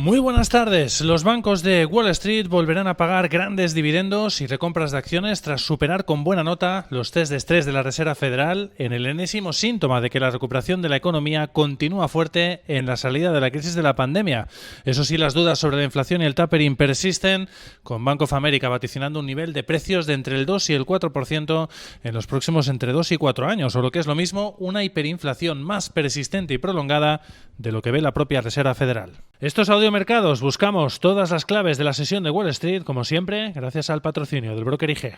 Muy buenas tardes. Los bancos de Wall Street volverán a pagar grandes dividendos y recompras de acciones tras superar con buena nota los test de estrés de la Reserva Federal en el enésimo síntoma de que la recuperación de la economía continúa fuerte en la salida de la crisis de la pandemia. Eso sí, las dudas sobre la inflación y el tapering persisten, con Bank of America vaticinando un nivel de precios de entre el 2 y el 4% en los próximos entre 2 y 4 años, o lo que es lo mismo, una hiperinflación más persistente y prolongada de lo que ve la propia Reserva Federal. Estos audiomercados buscamos todas las claves de la sesión de Wall Street, como siempre, gracias al patrocinio del broker IG.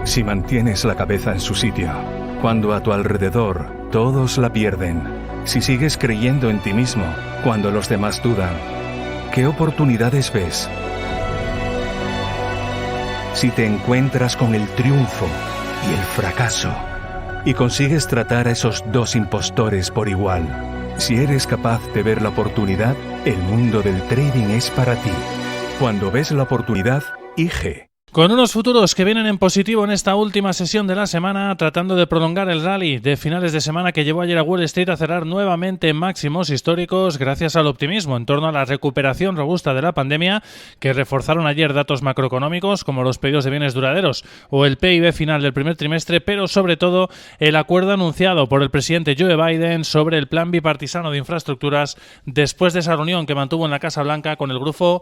Si mantienes la cabeza en su sitio, cuando a tu alrededor todos la pierden, si sigues creyendo en ti mismo cuando los demás dudan, ¿qué oportunidades ves? Si te encuentras con el triunfo y el fracaso, y consigues tratar a esos dos impostores por igual, si eres capaz de ver la oportunidad, el mundo del trading es para ti. Cuando ves la oportunidad, IG. Con unos futuros que vienen en positivo en esta última sesión de la semana, tratando de prolongar el rally de finales de semana que llevó ayer a Wall Street a cerrar nuevamente máximos históricos gracias al optimismo en torno a la recuperación robusta de la pandemia que reforzaron ayer datos macroeconómicos como los pedidos de bienes duraderos o el PIB final del primer trimestre, pero sobre todo el acuerdo anunciado por el presidente Joe Biden sobre el plan bipartisano de infraestructuras después de esa reunión que mantuvo en la Casa Blanca con el grupo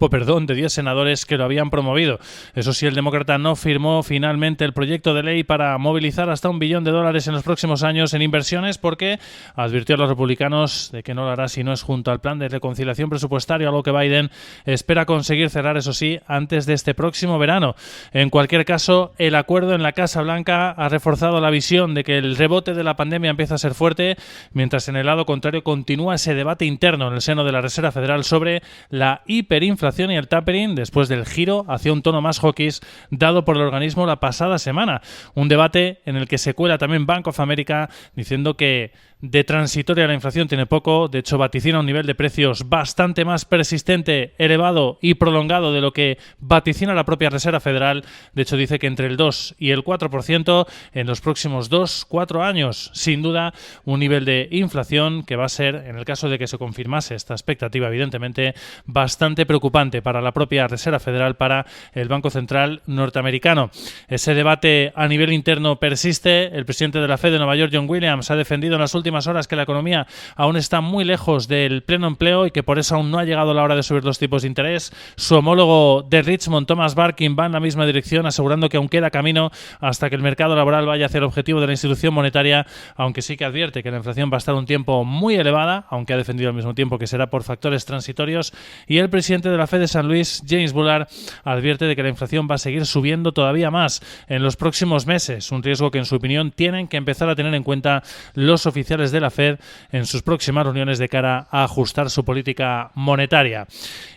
de 10 senadores que lo habían promovido. Eso sí, el demócrata no firmó finalmente el proyecto de ley para movilizar hasta $1 billón en los próximos años en inversiones porque advirtió a los republicanos de que no lo hará si no es junto al plan de reconciliación presupuestaria, algo que Biden espera conseguir cerrar, eso sí, antes de este próximo verano. En cualquier caso, el acuerdo en la Casa Blanca ha reforzado la visión de que el rebote de la pandemia empieza a ser fuerte, mientras en el lado contrario continúa ese debate interno en el seno de la Reserva Federal sobre la hiperinflación y el tapering después del giro hacia un tono más hawkish dado por el organismo la pasada semana. Un debate en el que se cuela también Bank of America diciendo que de transitoria la inflación tiene poco, de hecho vaticina un nivel de precios bastante más persistente, elevado y prolongado de lo que vaticina la propia Reserva Federal. De hecho dice que entre el 2 y el 4% en los próximos 2-4 años. Sin duda un nivel de inflación que va a ser, en el caso de que se confirmase esta expectativa evidentemente, bastante preocupante para la propia Reserva Federal, para el Banco Central norteamericano. Ese debate a nivel interno persiste. El presidente de la Fed de Nueva York, John Williams, ha defendido en las últimas horas que la economía aún está muy lejos del pleno empleo y que por eso aún no ha llegado la hora de subir los tipos de interés. Su homólogo de Richmond, Thomas Barkin, va en la misma dirección, asegurando que aún queda camino hasta que el mercado laboral vaya hacia el objetivo de la institución monetaria, aunque sí que advierte que la inflación va a estar un tiempo muy elevada, aunque ha defendido al mismo tiempo que será por factores transitorios. Y el presidente de la Fed de San Luis, James Bullard, advierte de que la inflación va a seguir subiendo todavía más en los próximos meses, un riesgo que en su opinión tienen que empezar a tener en cuenta los oficiales de la Fed en sus próximas reuniones de cara a ajustar su política monetaria.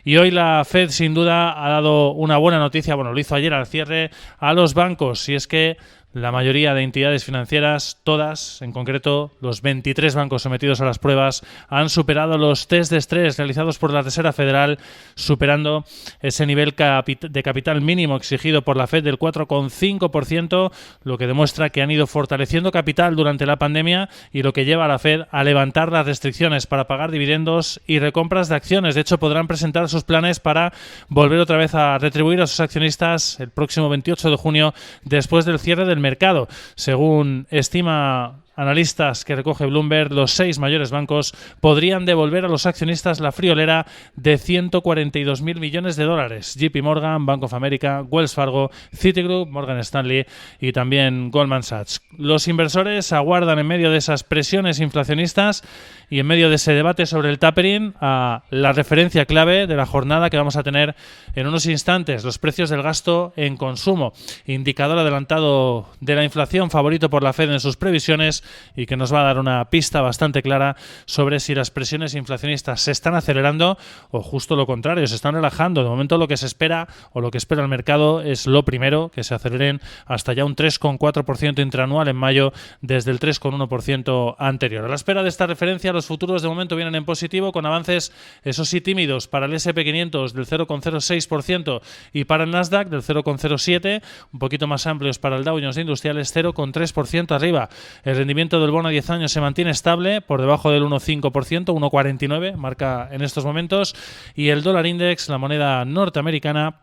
Y hoy la Fed sin duda ha dado una buena noticia, lo hizo ayer al cierre, a los bancos, y es que la mayoría de entidades financieras, todas, en concreto los 23 bancos sometidos a las pruebas, han superado los test de estrés realizados por la Reserva Federal, superando ese nivel de capital mínimo exigido por la Fed del 4,5%, lo que demuestra que han ido fortaleciendo capital durante la pandemia y lo que lleva a la Fed a levantar las restricciones para pagar dividendos y recompras de acciones. De hecho, podrán presentar sus planes para volver otra vez a retribuir a sus accionistas el próximo 28 de junio, después del cierre del mercado. Según estima analistas que recoge Bloomberg, los 6 mayores bancos podrían devolver a los accionistas la friolera de $142.000 millones. JP Morgan, Bank of America, Wells Fargo, Citigroup, Morgan Stanley y también Goldman Sachs. Los inversores aguardan en medio de esas presiones inflacionistas y en medio de ese debate sobre el tapering a la referencia clave de la jornada que vamos a tener en unos instantes, los precios del gasto en consumo, indicador adelantado de la inflación favorito por la Fed en sus previsiones y que nos va a dar una pista bastante clara sobre si las presiones inflacionistas se están acelerando o justo lo contrario, se están relajando. De momento lo que se espera o lo que espera el mercado es lo primero, que se aceleren hasta ya un 3,4% interanual en mayo desde el 3,1% anterior. A la espera de esta referencia, los futuros de momento vienen en positivo con avances, eso sí, tímidos para el S&P 500 del 0,06% y para el Nasdaq del 0,07%, un poquito más amplios para el Dow Jones Industriales 0,3% arriba. El rendimiento rendimiento del bono a 10 años se mantiene estable, por debajo del 1,5%, 1,49 marca en estos momentos, y el dólar index, la moneda norteamericana,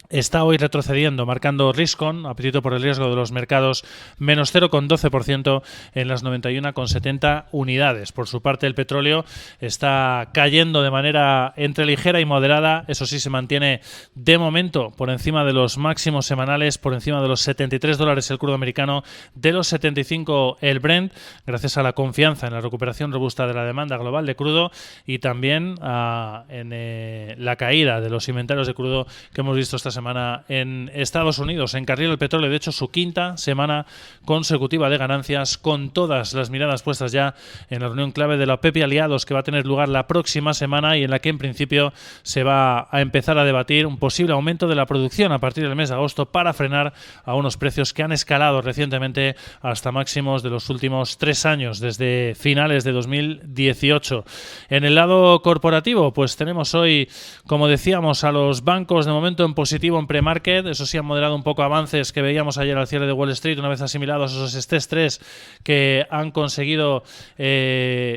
está hoy retrocediendo, marcando risk-on, apetito por el riesgo de los mercados, menos 0,12% en las 91,70 unidades. Por su parte, el petróleo está cayendo de manera entre ligera y moderada. Eso sí, se mantiene de momento por encima de los máximos semanales, por encima de los $73 el crudo americano, de los 75 el Brent, gracias a la confianza en la recuperación robusta de la demanda global de crudo y también en la caída de los inventarios de crudo que hemos visto esta semana en Estados Unidos. Encarrila el petróleo, de hecho, su quinta semana consecutiva de ganancias, con todas las miradas puestas ya en la reunión clave de la OPEP y aliados, que va a tener lugar la próxima semana y en la que en principio se va a empezar a debatir un posible aumento de la producción a partir del mes de agosto para frenar a unos precios que han escalado recientemente hasta máximos de los últimos 3 años, desde finales de 2018. En el lado corporativo, pues tenemos hoy, como decíamos, a los bancos de momento en positivo en pre-market. Eso sí, han moderado un poco avances que veíamos ayer al cierre de Wall Street, una vez asimilados esos stress 3 que han conseguido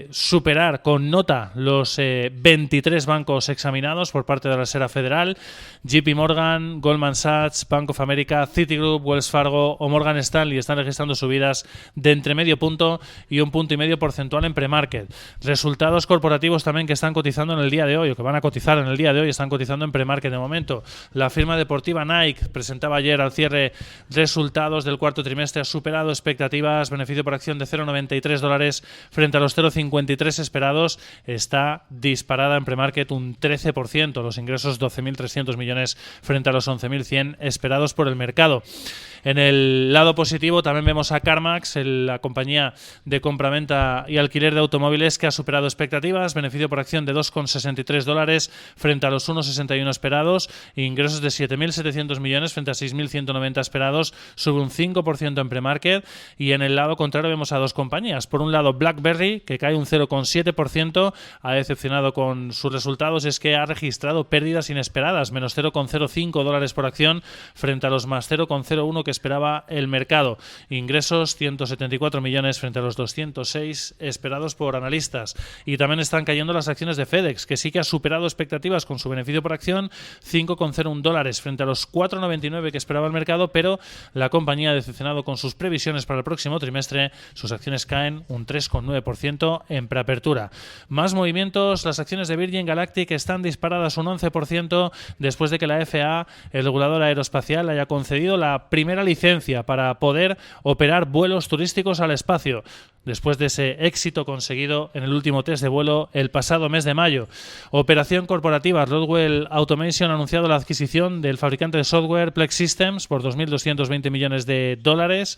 superar con nota los 23 bancos examinados por parte de la Reserva Federal. JP Morgan, Goldman Sachs, Bank of America, Citigroup, Wells Fargo o Morgan Stanley están registrando subidas de entre medio punto y 1,5 puntos porcentual en pre-market. Resultados corporativos también que están cotizando en el día de hoy, o que van a cotizar en el día de hoy, están cotizando en pre-market de momento. La firma deportiva Nike presentaba ayer al cierre resultados del cuarto trimestre, ha superado expectativas, beneficio por acción de $0,93 frente a los 0,53 esperados, está disparada en premarket un 13%, los ingresos 12.300 millones frente a los 11.100 esperados por el mercado. En el lado positivo también vemos a CarMax, la compañía de compraventa y alquiler de automóviles, que ha superado expectativas, beneficio por acción de $2,63 frente a los 1,61 esperados, ingresos de 7.700 millones frente a 6.190 esperados, sube un 5% en premarket. Y en el lado contrario vemos a dos compañías. Por un lado, BlackBerry, que cae un 0,7%, ha decepcionado con sus resultados, es que ha registrado pérdidas inesperadas, menos $0,05 por acción frente a los más 0,01 que esperaba el mercado. Ingresos 174 millones frente a los 206 esperados por analistas. Y también están cayendo las acciones de FedEx, que sí que ha superado expectativas con su beneficio por acción, $5,01 frente a los 4,99 que esperaba el mercado, pero la compañía ha decepcionado con sus previsiones para el próximo trimestre. Sus acciones caen un 3,9% en preapertura. Más movimientos, las acciones de Virgin Galactic están disparadas un 11% después de que la FAA, el regulador aeroespacial, haya concedido la primera licencia para poder operar vuelos turísticos al espacio, después de ese éxito conseguido en el último test de vuelo el pasado mes de mayo. Operación corporativa, Rodwell Automation ha anunciado la adquisición del fabricante de software Plex Systems por $2.220 millones.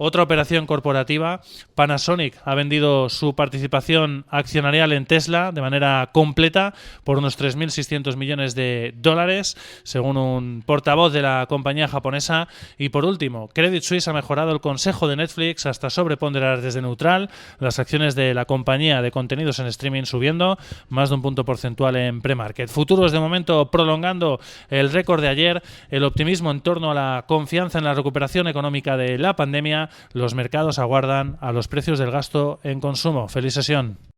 Otra operación corporativa, Panasonic ha vendido su participación accionarial en Tesla de manera completa por unos $3.600 millones, según un portavoz de la compañía japonesa. Y por último, Credit Suisse ha mejorado el consejo de Netflix hasta sobreponderar desde neutral, las acciones de la compañía de contenidos en streaming subiendo más de 1 punto porcentual en premarket. Futuros de momento prolongando el récord de ayer, el optimismo en torno a la confianza en la recuperación económica de la pandemia. Los mercados aguardan a los precios del gasto en consumo. Feliz sesión.